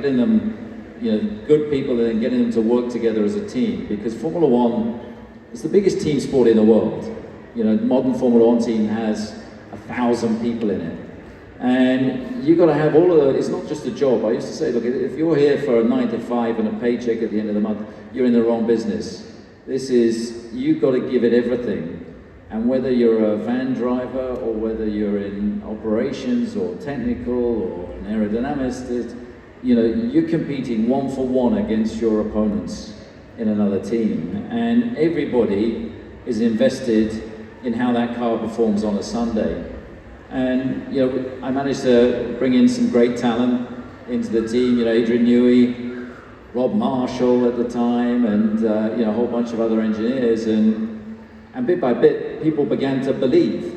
getting them, good people, and then getting them to work together as a team. Because Formula One is the biggest team sport in the world. Modern Formula One team has 1,000 people in it. And you've got to have all of the, it's not just a job. I used to say, look, if you're here for a 9 to 5 and a paycheck at the end of the month, you're in the wrong business. You've got to give it everything. And whether you're a van driver or whether you're in operations or technical or an aerodynamist, you're competing one for one against your opponents in another team. And everybody is invested in how that car performs on a Sunday. And I managed to bring in some great talent into the team. Adrian Newey, Rob Marshall at the time, and a whole bunch of other engineers. And bit by bit, people began to believe.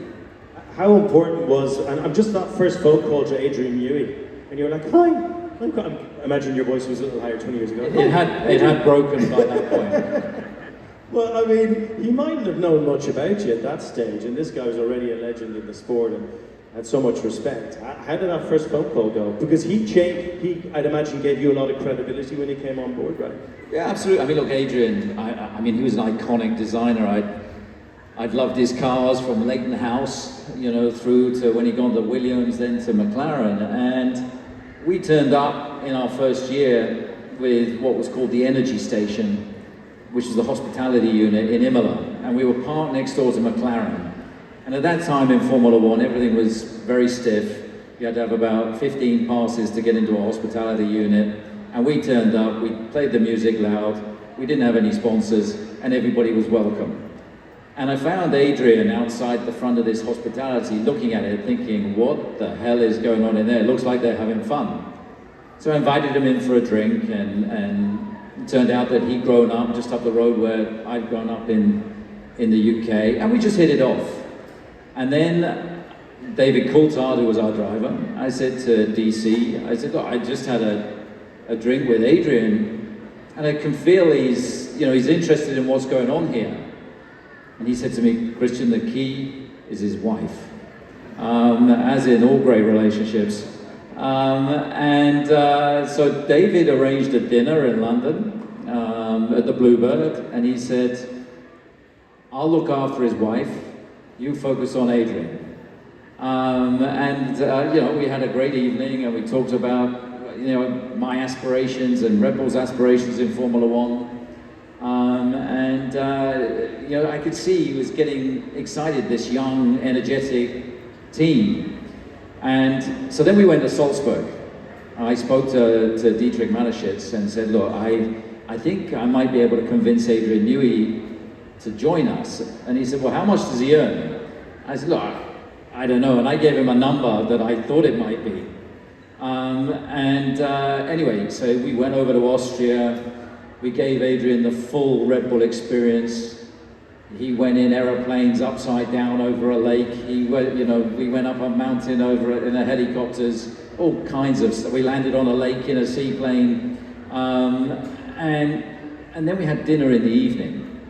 How important was, and I'm just that first phone call to Adrian Newey, and you were like, "Hi." I imagine your voice was a little higher 20 years ago. It had broken by that point. Well, I mean, he mightn't have known much about you at that stage, and this guy was already a legend in the sport and had so much respect. How did that first phone call go? Because he, I'd imagine, gave you a lot of credibility when he came on board, right? Yeah, absolutely. I mean, look, Adrian, I mean, he was an iconic designer. I'd loved his cars from Leighton House, through to when he got to Williams, then to McLaren. And we turned up in our first year with what was called the Energy Station, which is the hospitality unit in Imola, and we were parked next door to McLaren. And at that time in Formula One, everything was very stiff. You had to have about 15 passes to get into a hospitality unit. And we turned up, we played the music loud, we didn't have any sponsors, and everybody was welcome. And I found Adrian outside the front of this hospitality looking at it, thinking, what the hell is going on in there? It looks like they're having fun. So I invited him in for a drink, and it turned out that he'd grown up just up the road where I'd grown up in the UK, and we just hit it off. And then David Coulthard, who was our driver, I said to DC, I said, look, I just had a drink with Adrian, and I can feel he's interested in what's going on here. And he said to me, Christian, the key is his wife, as in all great relationships. So David arranged a dinner in London at the Bluebird, and he said, I'll look after his wife, you focus on Adrian. We had a great evening, and we talked about my aspirations and Red Bull's aspirations in Formula One. I could see he was getting excited, this young, energetic team. And so then we went to Salzburg. I spoke to Dietrich Mateschitz and said, look, I think I might be able to convince Adrian Newey to join us. And he said, well, how much does he earn? I said, look, I don't know. And I gave him a number that I thought it might be. Anyway, so we went over to Austria. We gave Adrian the full Red Bull experience. He went in aeroplanes upside down over a lake. We went up a mountain in a helicopters, all kinds of stuff. We landed on a lake in a seaplane. And then we had dinner in the evening.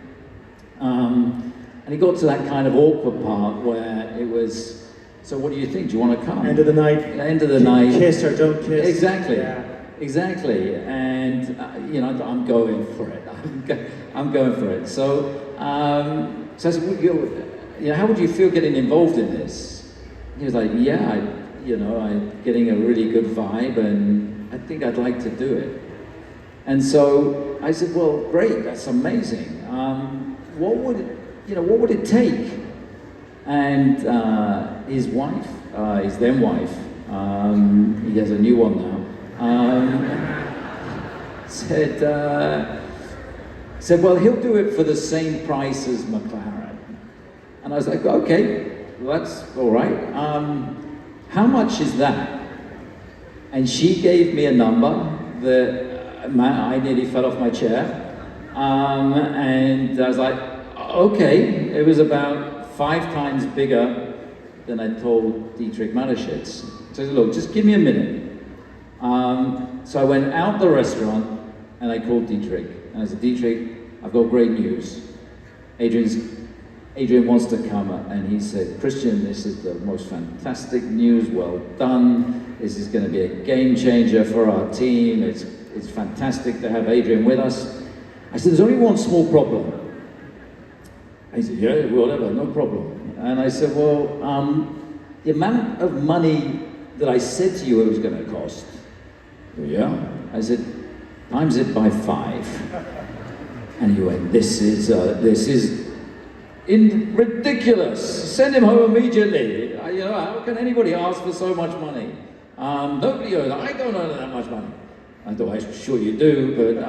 And it got to that kind of awkward part where it was, so what do you think? Do you want to come? End of the night. End of the night. Kiss or don't kiss. Exactly. Yeah. Exactly. And, I'm going for it. I'm going for it. So I said, how would you feel getting involved in this? He was like, yeah, I'm getting a really good vibe, and I think I'd like to do it. And so I said, well, great, that's amazing. What would it take? And his wife, his then wife, he has a new one now, said, well, he'll do it for the same price as McLaren. And I was like, okay, well, that's all right. How much is that? And she gave me a number that I nearly fell off my chair. And I was like, okay. It was about 5 times bigger than I told Dietrich Mateschitz. So I said, look, just give me a minute. So I went out the restaurant and I called Dietrich. And I said, Dietrich, I've got great news. Adrian wants to come, and he said, Christian, this is the most fantastic news, well done. This is going to be a game changer for our team. It's fantastic to have Adrian with us. I said, there's only one small problem. He said, yeah, whatever, no problem. And I said, well, the amount of money that I said to you it was going to cost. Yeah. I said, times it by 5. And he went, this is ridiculous. Send him home immediately. You know, how can anybody ask for so much money? Nobody earns. I don't earn that much money. I thought, I'm sure you do, but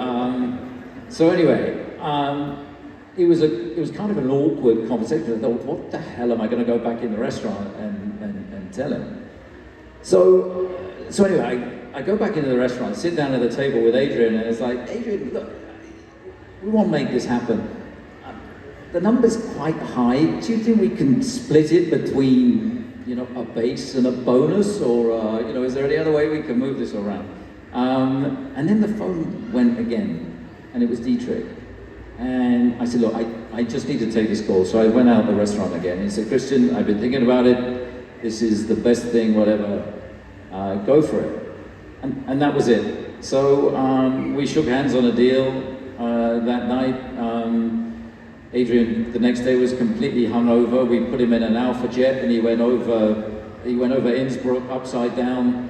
so anyway, it was kind of an awkward conversation. I thought, what the hell am I going to go back in the restaurant and tell him? So anyway, I go back into the restaurant, sit down at the table with Adrian, and it's like, Adrian, look, we want to make this happen. The number's quite high. Do you think we can split it between, you know, a base and a bonus, or you know, is there any other way we can move this around? And then the phone went again, and it was Dietrich. And I said, look, I just need to take this call. So I went out of the restaurant again. He said, Christian, I've been thinking about it. This is the best thing, whatever. Go for it. And that was it. So we shook hands on a deal that night. Adrian, the next day, was completely hungover. We put him in an Alpha jet, and he went over Innsbruck upside down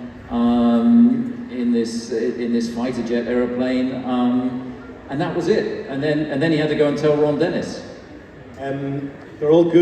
in this fighter jet aeroplane, and that was it. And then he had to go and tell Ron Dennis. They're all good.